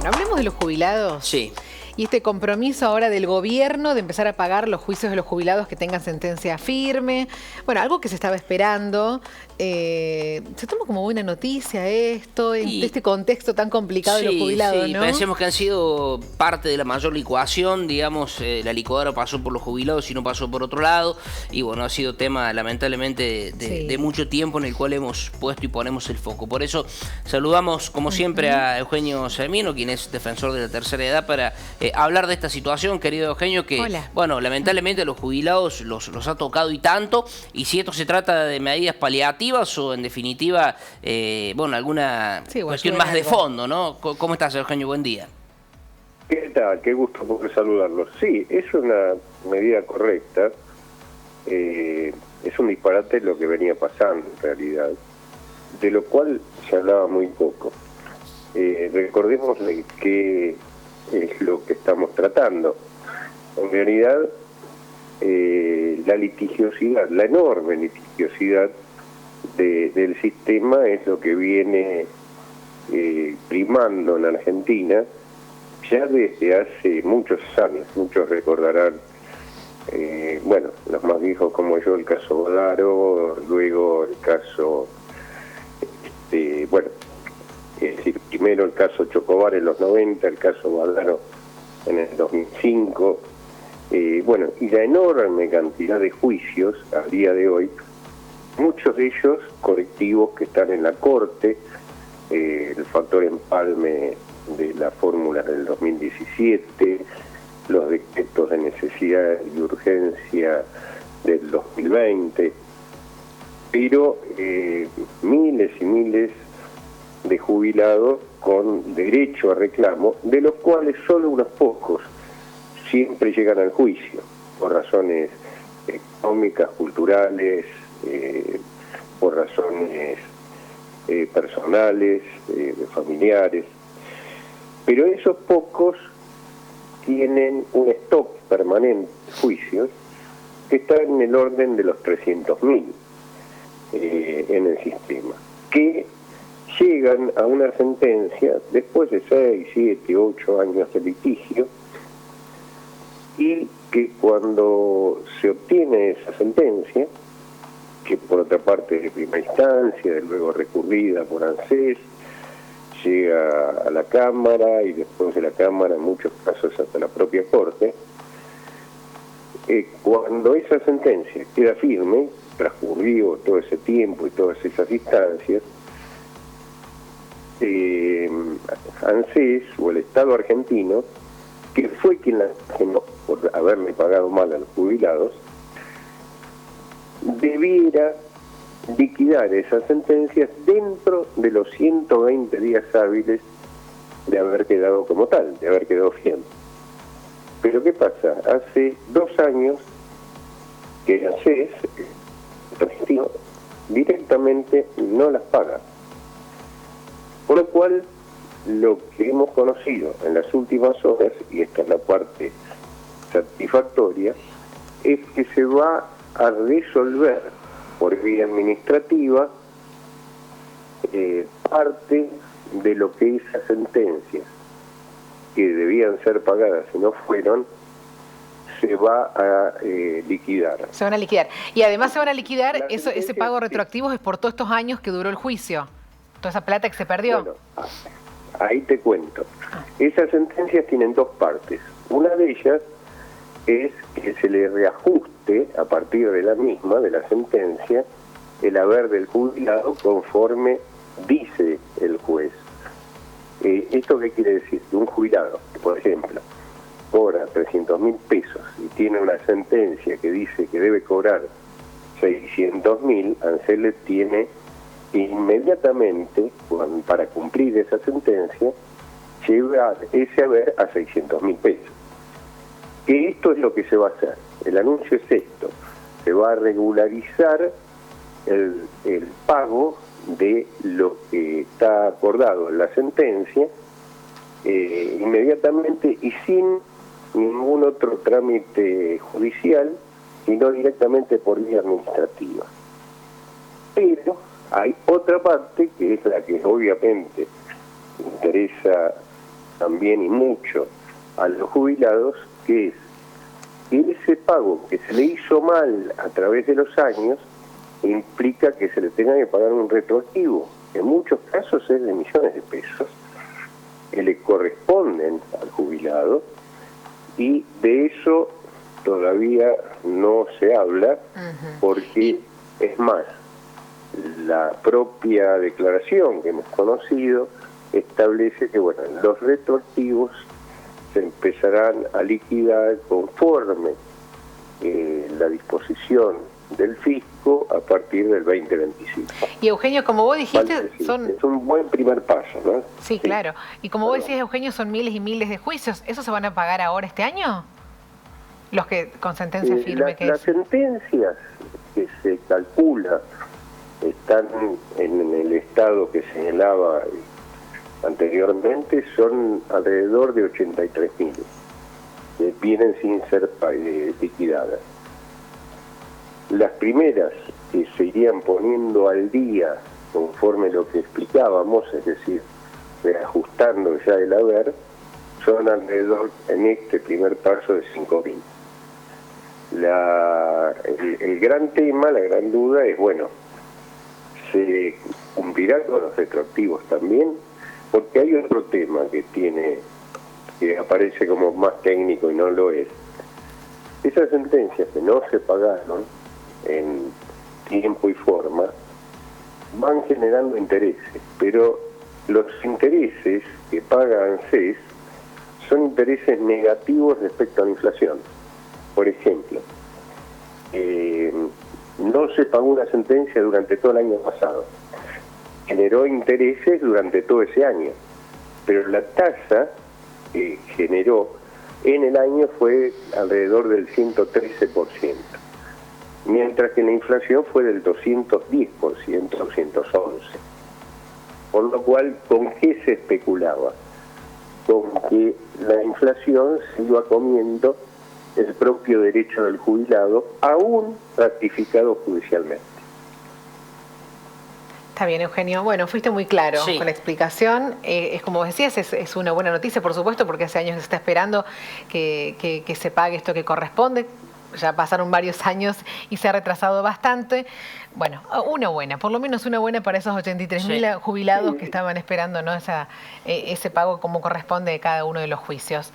Bueno, hablemos de los jubilados. Sí. Y este compromiso ahora del gobierno de empezar a pagar los juicios de los jubilados que tengan sentencia firme. Bueno, algo que se estaba esperando. Se toma como buena noticia esto, en este contexto tan complicado de los jubilados, sí, ¿no? Pensemos que han sido parte de la mayor licuación, digamos, la licuadora pasó por los jubilados y no pasó por otro lado. Y bueno, ha sido tema lamentablemente de mucho tiempo en el cual hemos puesto y ponemos el foco. Por eso saludamos, como siempre, a Eugenio Semino, quien es defensor de la tercera edad, para hablar de esta situación, querido Eugenio, que, bueno, lamentablemente a los jubilados los ha tocado y tanto, y si esto se trata de medidas paliativas o, en definitiva, bueno, alguna cuestión más de fondo, ¿no? ¿Cómo estás, Eugenio? Buen día. ¿Qué tal? Qué gusto poder saludarlos. Sí, es una medida correcta, es un disparate lo que venía pasando en realidad, de lo cual se hablaba muy poco. Recordemos de qué es lo que estamos tratando. En realidad, la litigiosidad, la enorme litigiosidad del sistema es lo que viene primando en Argentina ya desde hace muchos años. Muchos recordarán, bueno, los más viejos como yo, el caso Bodaro, luego el caso, bueno, es decir, primero el caso Chocobar en los 90, el caso Bodaro en el 2005, bueno, y la enorme cantidad de juicios al día de hoy, muchos de ellos colectivos que están en la Corte, el factor empalme de la fórmula del 2017, los decretos de necesidad y urgencia del 2020, pero miles y miles de jubilados con derecho a reclamo, de los cuales solo unos pocos siempre llegan al juicio, por razones económicas, culturales, por razones personales, familiares, pero esos pocos tienen un stock permanente de juicios que está en el orden de los 300.000 en el sistema, que llegan a una sentencia después de 6, 7, 8 años de litigio, y que cuando se obtiene esa sentencia, que por otra parte es de primera instancia, luego recurrida por ANSES, llega a la Cámara y después de la Cámara en muchos casos hasta la propia Corte, cuando esa sentencia queda firme, transcurrido todo ese tiempo y todas esas instancias, ANSES o el Estado argentino, que fue quien la generó por haberle pagado mal a los jubilados, debiera liquidar esas sentencias dentro de los 120 días hábiles de haber quedado como tal, de haber quedado firme. Pero ¿qué pasa? Hace 2 años que ANSES directamente no las paga. Por lo cual, lo que hemos conocido en las últimas horas, y esta es la parte satisfactoria, es que se va a resolver por vía administrativa parte de lo que esas sentencias que debían ser pagadas y no fueron, se va a liquidar. Se van a liquidar. Y además se van a liquidar, ese pago retroactivo es por todos estos años que duró el juicio. Toda esa plata que se perdió. Bueno, ahí te cuento. Esas sentencias tienen 2 partes. Una de ellas es que se le reajuste a partir de la misma, de la sentencia, el haber del jubilado conforme dice el juez. ¿Esto qué quiere decir? Que un jubilado, por ejemplo, cobra 300.000 pesos y tiene una sentencia que dice que debe cobrar 600.000, ANSES le tiene inmediatamente, para cumplir esa sentencia, lleva ese haber a 600.000 pesos. Que esto es lo que se va a hacer. El anuncio es esto: se va a regularizar el pago de lo que está acordado en la sentencia inmediatamente y sin ningún otro trámite judicial, sino directamente por vía administrativa. Pero hay otra parte que es la que obviamente interesa también y mucho a los jubilados, que es que ese pago que se le hizo mal a través de los años implica que se le tenga que pagar un retroactivo. En muchos casos es de millones de pesos que le corresponden al jubilado, y de eso todavía no se habla, porque es más, la propia declaración que hemos conocido establece que bueno, los retroactivos se empezarán a liquidar conforme la disposición del fisco a partir del 2025. Y Eugenio, como vos dijiste, es un buen primer paso, ¿no? Sí, claro. Y como vos decís, Eugenio, son miles y miles de juicios. ¿Esos se van a pagar ahora este año? Los que con sentencia firme. Las sentencias que se calcula están en el estado que señalaba anteriormente, son alrededor de 83.000 que vienen sin ser liquidadas. Las primeras que se irían poniendo al día conforme lo que explicábamos, es decir, reajustando ya el haber, son alrededor en este primer paso de 5.000. El gran tema, la gran duda es, bueno, ¿se cumplirá con los retroactivos también? Porque hay otro tema que aparece como más técnico y no lo es. Esas sentencias que no se pagaron en tiempo y forma van generando intereses, pero los intereses que paga ANSES son intereses negativos respecto a la inflación. Por ejemplo, no se pagó una sentencia durante todo el año pasado, generó intereses durante todo ese año, pero la tasa que generó en el año fue alrededor del 113%, mientras que la inflación fue del 210%, 211%. Por lo cual, ¿con qué se especulaba? Con que la inflación se iba comiendo el propio derecho del jubilado, aún ratificado judicialmente. Está bien, Eugenio. Bueno, fuiste muy claro con la explicación. Es como decías, es una buena noticia, por supuesto, porque hace años se está esperando que se pague esto que corresponde. Ya pasaron varios años y se ha retrasado bastante. Bueno, una buena, por lo menos una buena para esos 83.000 jubilados que estaban esperando, ¿no? Ese pago como corresponde de cada uno de los juicios.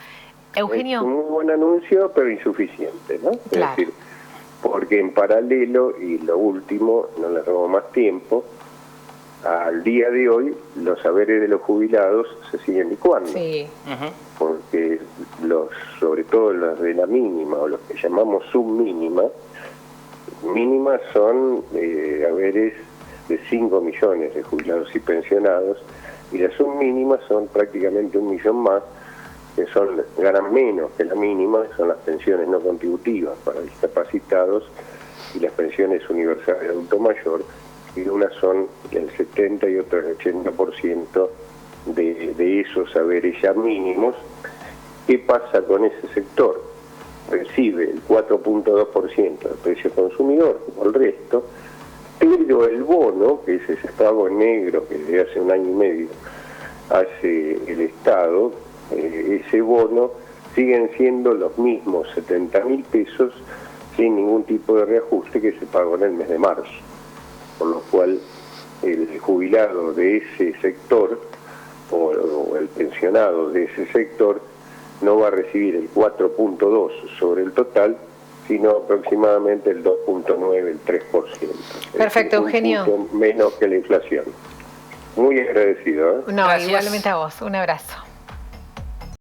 Eugenio. Es un muy buen anuncio, pero insuficiente, ¿no? Claro. Es decir, porque en paralelo, y lo último, no le robo más tiempo, al día de hoy los saberes de los jubilados se siguen licuando. Sí. Porque sobre todo los de la mínima, o los que llamamos submínima, mínimas son haberes de 5 millones de jubilados y pensionados, y las submínimas son prácticamente 1 millón más, que ganan menos que la mínima, que son las pensiones no contributivas para discapacitados y las pensiones universales de adulto mayor, y unas son el 70 y otras el 80% de esos saberes ya mínimos. ¿Qué pasa con ese sector? Recibe el 4.2% del precio consumidor, como el resto, pero el bono, que es ese pago negro que desde hace 1 año y medio hace el Estado, ese bono siguen siendo los mismos 70.000 pesos sin ningún tipo de reajuste que se pagó en el mes de marzo. Por lo cual el jubilado de ese sector o el pensionado de ese sector no va a recibir el 4.2 sobre el total, sino aproximadamente el 2.9, el 3%. Perfecto, Eugenio. Menos que la inflación. Muy agradecido. No, igualmente a vos. Un abrazo.